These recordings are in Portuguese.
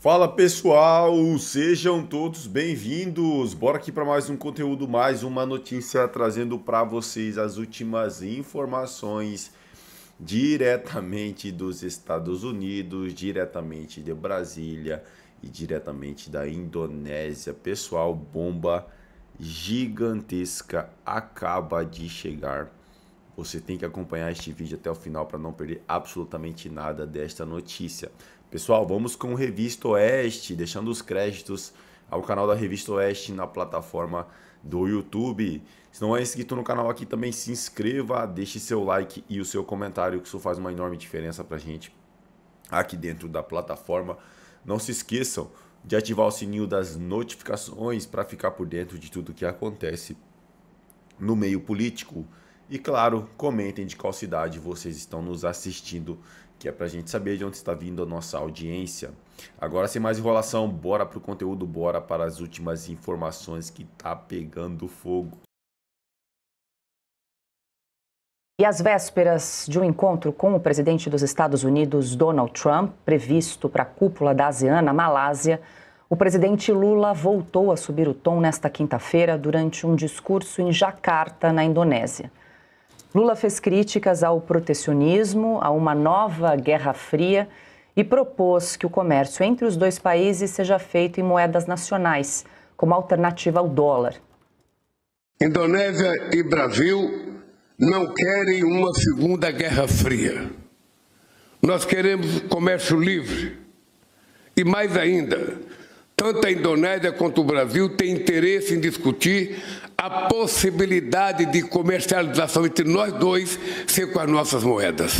Fala pessoal, sejam todos bem-vindos. Bora aqui para mais um conteúdo, mais uma notícia trazendo para vocês as últimas informações diretamente dos Estados Unidos, diretamente de Brasília e diretamente da Indonésia. Pessoal, bomba gigantesca acaba de chegar. Você tem que acompanhar este vídeo até o final para não perder absolutamente nada desta notícia. Pessoal, vamos com Revista Oeste, deixando os créditos ao canal da Revista Oeste na plataforma do YouTube. Se não é inscrito no canal aqui, também se inscreva, deixe seu like e o seu comentário, que isso faz uma enorme diferença para a gente aqui dentro da plataforma. Não se esqueçam de ativar o sininho das notificações para ficar por dentro de tudo que acontece no meio político. E claro, comentem de qual cidade vocês estão nos assistindo, que é pra gente saber de onde está vindo a nossa audiência. Agora, sem mais enrolação, bora pro conteúdo, bora para as últimas informações que tá pegando fogo. E às vésperas de um encontro com o presidente dos Estados Unidos, Donald Trump, previsto para a cúpula da ASEAN na Malásia, o presidente Lula voltou a subir o tom nesta quinta-feira durante um discurso em Jacarta, na Indonésia. Lula fez críticas ao protecionismo, a uma nova Guerra Fria e propôs que o comércio entre os dois países seja feito em moedas nacionais, como alternativa ao dólar. Indonésia e Brasil não querem uma segunda Guerra Fria. Nós queremos comércio livre. E mais ainda, tanto a Indonésia quanto o Brasil têm interesse em discutir a possibilidade de comercialização entre nós dois ser com as nossas moedas.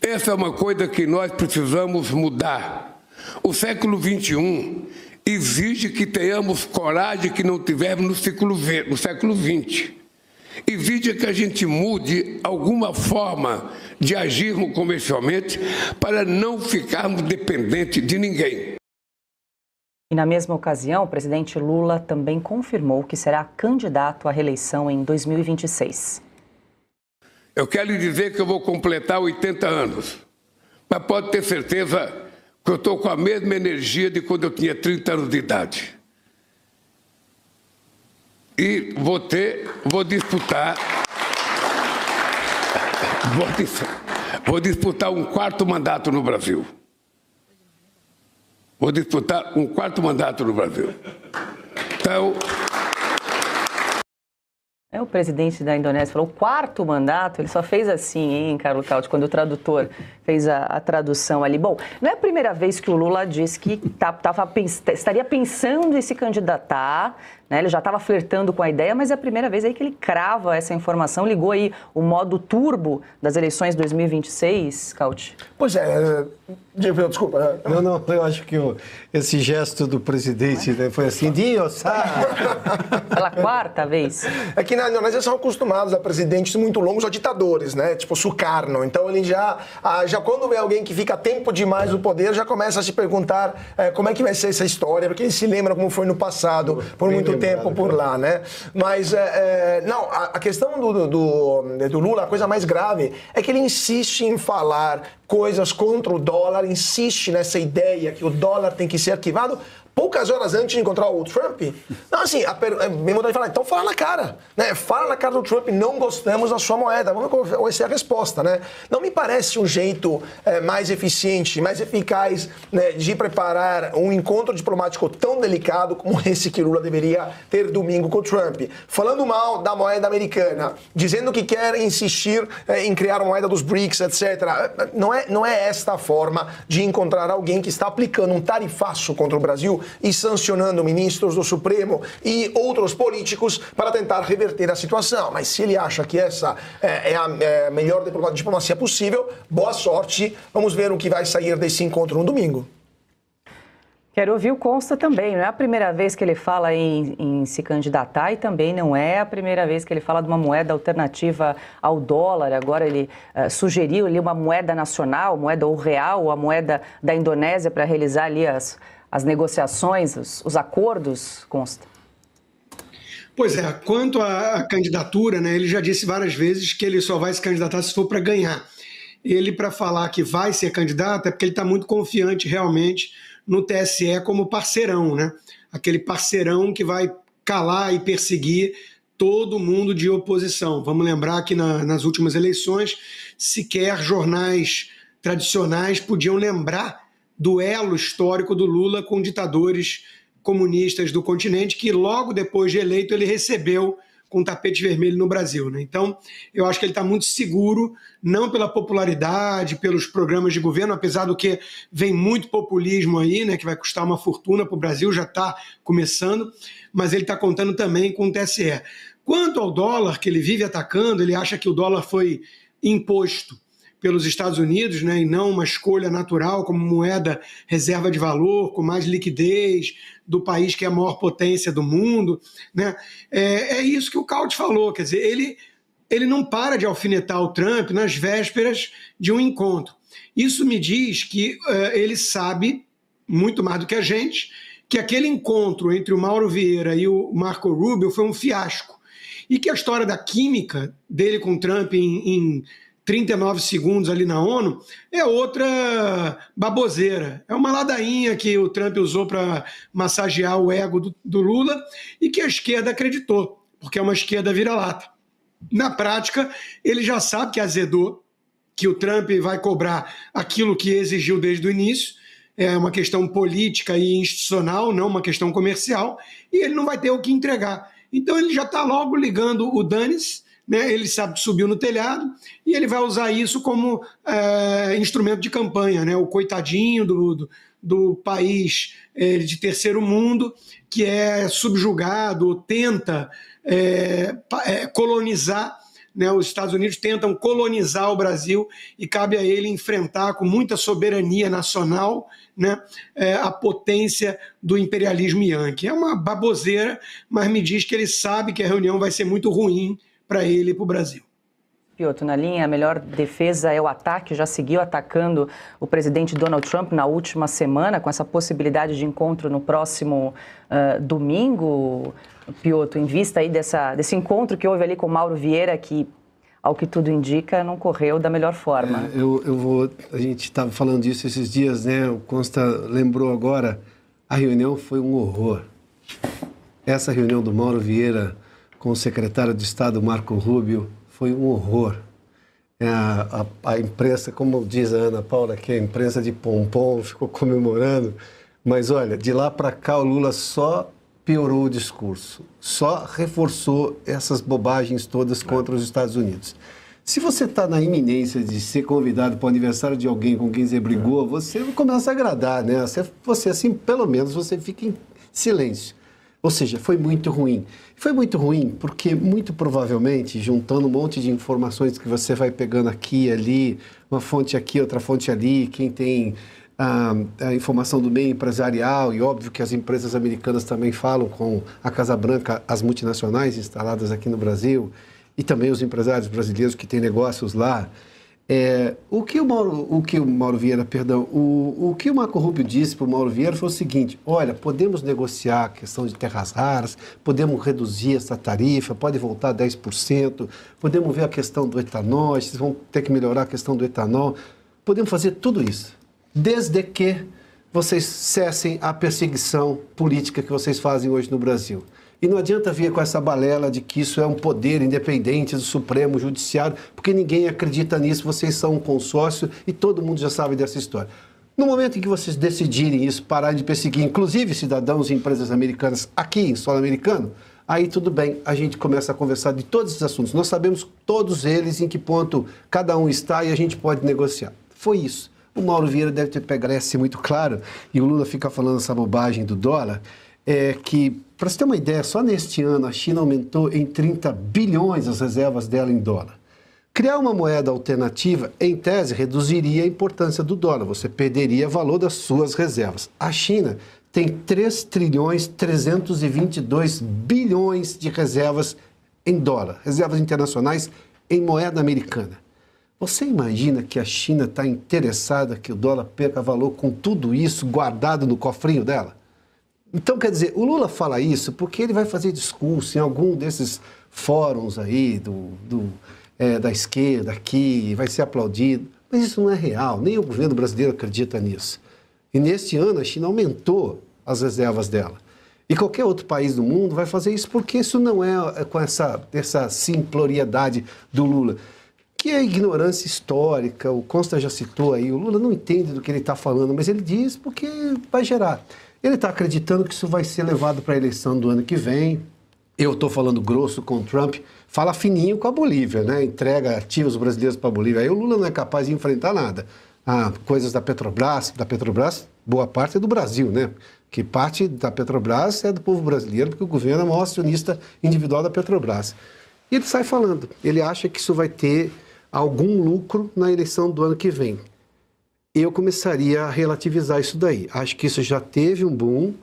Essa é uma coisa que nós precisamos mudar. O século XXI exige que tenhamos coragem que não tivemos no século XX. Exige que a gente mude alguma forma de agirmos comercialmente para não ficarmos dependentes de ninguém. E na mesma ocasião, o presidente Lula também confirmou que será candidato à reeleição em 2026. Eu quero lhe dizer que eu vou completar 80 anos, mas pode ter certeza que eu estou com a mesma energia de quando eu tinha 30 anos de idade. E vou disputar um quarto mandato no Brasil. Vou disputar um quarto mandato no Brasil. Então... O presidente da Indonésia falou, o quarto mandato, ele só fez assim, hein, Carlos Cauti, quando o tradutor fez a tradução ali. Bom, não é a primeira vez que o Lula disse que estaria pensando em se candidatar, né? Ele já estava flertando com a ideia, mas é a primeira vez aí que ele crava essa informação, ligou aí o modo turbo das eleições de 2026, Cauti. Pois é, desculpa. Não, eu acho que esse gesto do presidente, né, foi assim, Dios, Pela quarta vez. É que na Indonésia são acostumados a presidentes muito longos, a ditadores, né? Tipo Sukarno. Então ele já quando vê alguém que fica tempo demais no poder, já começa a se perguntar como é que vai ser essa história, porque ele se lembra como foi no passado, por muito tempo por lá, né? Mas, não, a questão do Lula, a coisa mais grave é que ele insiste em falar coisas contra o dólar, insiste nessa ideia que o dólar tem que ser arquivado poucas horas antes de encontrar o Trump. Não, assim, minha vontade de falar, então fala na cara, né? Fala na cara do Trump, não gostamos da sua moeda. Vamos ver qual vai ser a resposta, né? Não me parece um jeito mais eficiente, mais eficaz, né, de preparar um encontro diplomático tão delicado como esse que Lula deveria ter domingo com o Trump. Falando mal da moeda americana, dizendo que quer insistir em criar a moeda dos BRICS, etc. Não é esta a forma de encontrar alguém que está aplicando um tarifaço contra o Brasil e sancionando ministros do Supremo e outros políticos para tentar reverter a situação. Mas se ele acha que essa é a melhor diplomacia possível, boa sorte. Vamos ver o que vai sair desse encontro no domingo. Quero ouvir o Consta também. Não é a primeira vez que ele fala em se candidatar e também não é a primeira vez que ele fala de uma moeda alternativa ao dólar. Agora ele sugeriu ali uma moeda nacional, moeda ou real, ou a moeda da Indonésia para realizar ali as negociações, os acordos, Consta? Pois é, quanto à candidatura, né, ele já disse várias vezes que ele só vai se candidatar se for para ganhar. Ele, para falar que vai ser candidato, é porque ele está muito confiante realmente no TSE como parceirão, né? Aquele parceirão que vai calar e perseguir todo mundo de oposição. Vamos lembrar que nas últimas eleições, sequer jornais tradicionais podiam lembrar do elo histórico do Lula com ditadores comunistas do continente, que logo depois de eleito ele recebeu com tapete vermelho no Brasil, né? Então, eu acho que ele está muito seguro, não pela popularidade, pelos programas de governo, apesar do que vem muito populismo aí, né, que vai custar uma fortuna para o Brasil, já está começando, mas ele está contando também com o TSE. Quanto ao dólar, que ele vive atacando, ele acha que o dólar foi imposto pelos Estados Unidos, né, e não uma escolha natural como moeda reserva de valor, com mais liquidez do país que é a maior potência do mundo, né? É isso que o Caute falou, quer dizer, ele não para de alfinetar o Trump nas vésperas de um encontro. Isso me diz que ele sabe, muito mais do que a gente, que aquele encontro entre o Mauro Vieira e o Marco Rubio foi um fiasco, e que a história da química dele com o Trump em 39 segundos ali na ONU, é outra baboseira. É uma ladainha que o Trump usou para massagear o ego do Lula e que a esquerda acreditou, porque é uma esquerda vira-lata. Na prática, ele já sabe que azedou, que o Trump vai cobrar aquilo que exigiu desde o início, é uma questão política e institucional, não uma questão comercial, e ele não vai ter o que entregar. Então ele já está logo ligando o dane-se, né? Ele sabe que subiu no telhado e ele vai usar isso como instrumento de campanha, né? O coitadinho do país de terceiro mundo que é subjugado, tenta colonizar, né? Os Estados Unidos tentam colonizar o Brasil e cabe a ele enfrentar com muita soberania nacional, né, a potência do imperialismo yankee. É uma baboseira, mas me diz que ele sabe que a reunião vai ser muito ruim para ele e para o Brasil. Piotr, na linha, a melhor defesa é o ataque, já seguiu atacando o presidente Donald Trump na última semana, com essa possibilidade de encontro no próximo domingo. Piotr, em vista aí desse encontro que houve ali com Mauro Vieira, que, ao que tudo indica, não correu da melhor forma. A gente estava falando disso esses dias, né? O Consta lembrou agora, a reunião foi um horror. Essa reunião do Mauro Vieira com o secretário de Estado, Marco Rubio, foi um horror. A imprensa, como diz a Ana Paula, que a imprensa de pompom ficou comemorando, mas olha, de lá para cá o Lula só piorou o discurso, só reforçou essas bobagens todas contra os Estados Unidos. Se você está na iminência de ser convidado para o aniversário de alguém com quem você brigou, você começa a agradar, né? Você assim, pelo menos, você fica em silêncio. Ou seja, foi muito ruim. Foi muito ruim porque, muito provavelmente, juntando um monte de informações que você vai pegando aqui e ali, uma fonte aqui, outra fonte ali, quem tem a informação do meio empresarial, e óbvio que as empresas americanas também falam com a Casa Branca, as multinacionais instaladas aqui no Brasil, e também os empresários brasileiros que têm negócios lá. O que o Marco Rubio disse para o Mauro Vieira foi o seguinte: olha, podemos negociar a questão de terras raras, podemos reduzir essa tarifa, pode voltar a 10%, podemos ver a questão do etanol, vocês vão ter que melhorar a questão do etanol, podemos fazer tudo isso, desde que vocês cessem a perseguição política que vocês fazem hoje no Brasil. E não adianta vir com essa balela de que isso é um poder independente do Supremo Judiciário, porque ninguém acredita nisso, vocês são um consórcio e todo mundo já sabe dessa história. No momento em que vocês decidirem isso, pararem de perseguir, inclusive cidadãos e empresas americanas aqui em solo americano, aí tudo bem, a gente começa a conversar de todos esses assuntos. Nós sabemos todos eles em que ponto cada um está e a gente pode negociar. Foi isso. O Mauro Vieira deve ter pegado assim muito claro, e o Lula fica falando essa bobagem do dólar, que, para você ter uma ideia, só neste ano a China aumentou em 30 bilhões as reservas dela em dólar. Criar uma moeda alternativa, em tese, reduziria a importância do dólar, você perderia o valor das suas reservas. A China tem 3 trilhões 322 bilhões de reservas em dólar, reservas internacionais em moeda americana. Você imagina que a China está interessada que o dólar perca valor com tudo isso guardado no cofrinho dela? Então, quer dizer, o Lula fala isso porque ele vai fazer discurso em algum desses fóruns aí da esquerda aqui, vai ser aplaudido. Mas isso não é real, nem o governo brasileiro acredita nisso. E neste ano a China aumentou as reservas dela. E qualquer outro país do mundo vai fazer isso porque isso não é com essa simploriedade do Lula, que é ignorância histórica. O Consta já citou aí, o Lula não entende do que ele está falando, mas ele diz porque vai gerar. Ele está acreditando que isso vai ser levado para a eleição do ano que vem. Eu estou falando grosso com o Trump, fala fininho com a Bolívia, né? Entrega ativos brasileiros para a Bolívia. Aí o Lula não é capaz de enfrentar nada. Coisas da Petrobras, boa parte é do Brasil, né? Que parte da Petrobras é do povo brasileiro, porque o governo é o maior acionista individual da Petrobras. E ele sai falando, ele acha que isso vai ter algum lucro na eleição do ano que vem. Eu começaria a relativizar isso daí. Acho que isso já teve um boom,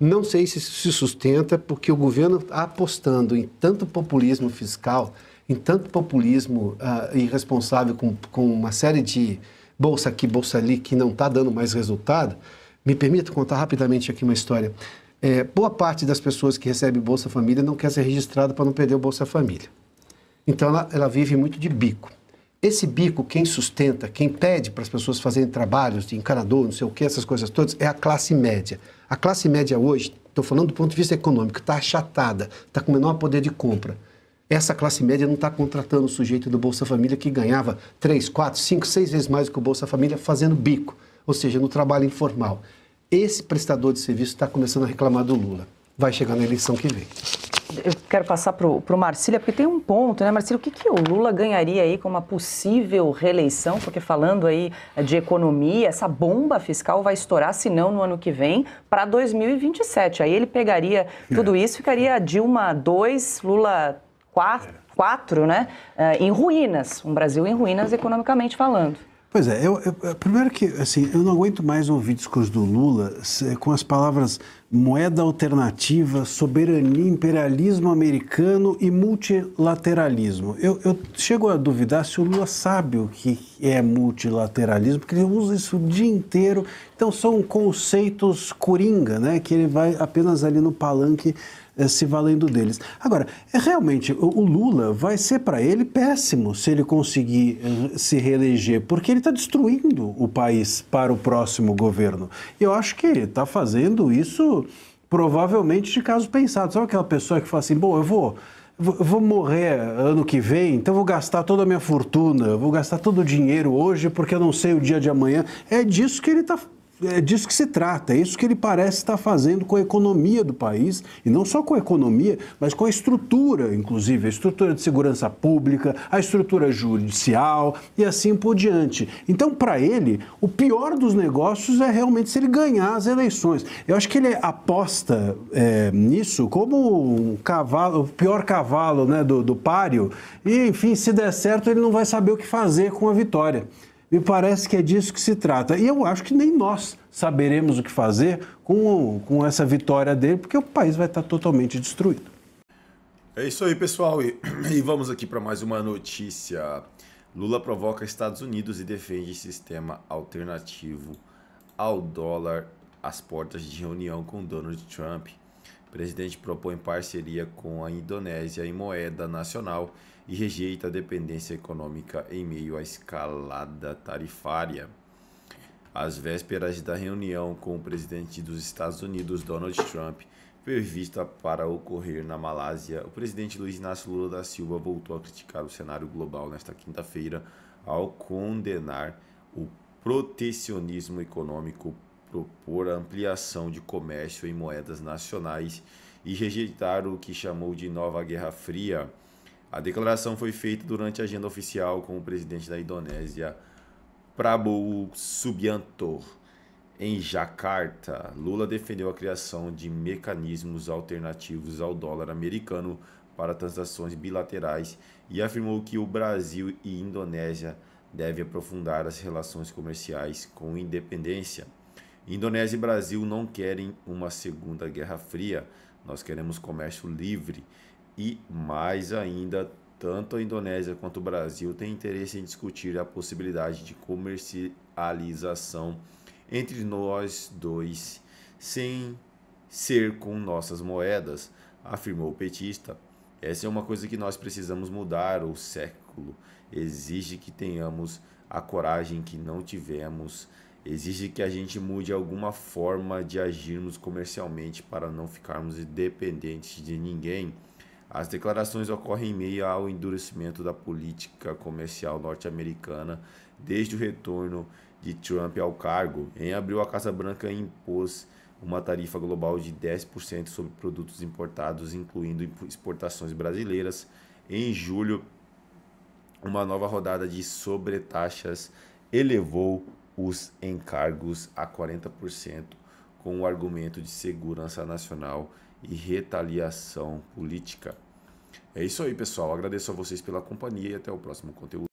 não sei se se sustenta, porque o governo está apostando em tanto populismo fiscal, em tanto populismo irresponsável com uma série de bolsa aqui, bolsa ali, que não está dando mais resultado. Me permito contar rapidamente aqui uma história. Boa parte das pessoas que recebem Bolsa Família não quer ser registrada para não perder o Bolsa Família. Então ela vive muito de bico. Esse bico, quem sustenta, quem pede para as pessoas fazerem trabalhos de encanador, não sei o que, essas coisas todas, é a classe média. A classe média hoje, estou falando do ponto de vista econômico, está achatada, está com menor poder de compra. Essa classe média não está contratando o sujeito do Bolsa Família que ganhava 3, 4, 5, 6 vezes mais do que o Bolsa Família fazendo bico, ou seja, no trabalho informal. Esse prestador de serviço está começando a reclamar do Lula. Vai chegar na eleição que vem. Eu quero passar para o Marcílio, porque tem um ponto, né, Marcílio? O que o Lula ganharia aí com uma possível reeleição? Porque falando aí de economia, essa bomba fiscal vai estourar, se não no ano que vem, para 2027. Aí ele pegaria tudo isso, ficaria Dilma 2, Lula 4, né? Em ruínas. Um Brasil em ruínas economicamente falando. Pois é, primeiro que, assim, eu não aguento mais ouvir discurso do Lula com as palavras moeda alternativa, soberania, imperialismo americano e multilateralismo. Eu chego a duvidar se o Lula sabe o que é multilateralismo, porque ele usa isso o dia inteiro. Então são conceitos coringa, né, que ele vai apenas ali no palanque se valendo deles. Agora, realmente, o Lula vai ser para ele péssimo se ele conseguir se reeleger, porque ele está destruindo o país para o próximo governo. Eu acho que está fazendo isso provavelmente de caso pensado. Sabe aquela pessoa que fala assim, bom, eu vou morrer ano que vem, então vou gastar toda a minha fortuna, vou gastar todo o dinheiro hoje porque eu não sei o dia de amanhã. É disso que ele está. É disso que se trata, é isso que ele parece estar fazendo com a economia do país, e não só com a economia, mas com a estrutura, inclusive, a estrutura de segurança pública, a estrutura judicial e assim por diante. Então, para ele, o pior dos negócios é realmente se ele ganhar as eleições. Eu acho que ele aposta nisso como um cavalo, o pior cavalo, né, do páreo, e, enfim, se der certo, ele não vai saber o que fazer com a vitória. Me parece que é disso que se trata. E eu acho que nem nós saberemos o que fazer com essa vitória dele, porque o país vai estar totalmente destruído. É isso aí, pessoal. E vamos aqui para mais uma notícia. Lula provoca Estados Unidos e defende sistema alternativo ao dólar às portas de reunião com Donald Trump. O presidente propõe parceria com a Indonésia em moeda nacional e rejeita a dependência econômica em meio à escalada tarifária. Às vésperas da reunião com o presidente dos Estados Unidos, Donald Trump, prevista para ocorrer na Malásia, o presidente Luiz Inácio Lula da Silva voltou a criticar o cenário global nesta quinta-feira ao condenar o protecionismo econômico, propor a ampliação de comércio em moedas nacionais e rejeitar o que chamou de nova Guerra Fria. A declaração foi feita durante a agenda oficial com o presidente da Indonésia, Prabowo Subianto, em Jacarta. Lula defendeu a criação de mecanismos alternativos ao dólar americano para transações bilaterais e afirmou que o Brasil e Indonésia devem aprofundar as relações comerciais com independência. Indonésia e Brasil não querem uma segunda Guerra Fria, nós queremos comércio livre. E, mais ainda, tanto a Indonésia quanto o Brasil têm interesse em discutir a possibilidade de comercialização entre nós dois, sem ser com nossas moedas, afirmou o petista. Essa é uma coisa que nós precisamos mudar. O século exige que tenhamos a coragem que não tivemos exige que a gente mude alguma forma de agirmos comercialmente para não ficarmos dependentes de ninguém. As declarações ocorrem em meio ao endurecimento da política comercial norte-americana desde o retorno de Trump ao cargo. Em abril, a Casa Branca impôs uma tarifa global de 10% sobre produtos importados, incluindo exportações brasileiras. Em julho, uma nova rodada de sobretaxas elevou os encargos a 40%, com o argumento de segurança nacional e retaliação política. É isso aí, pessoal. Agradeço a vocês pela companhia e até o próximo conteúdo.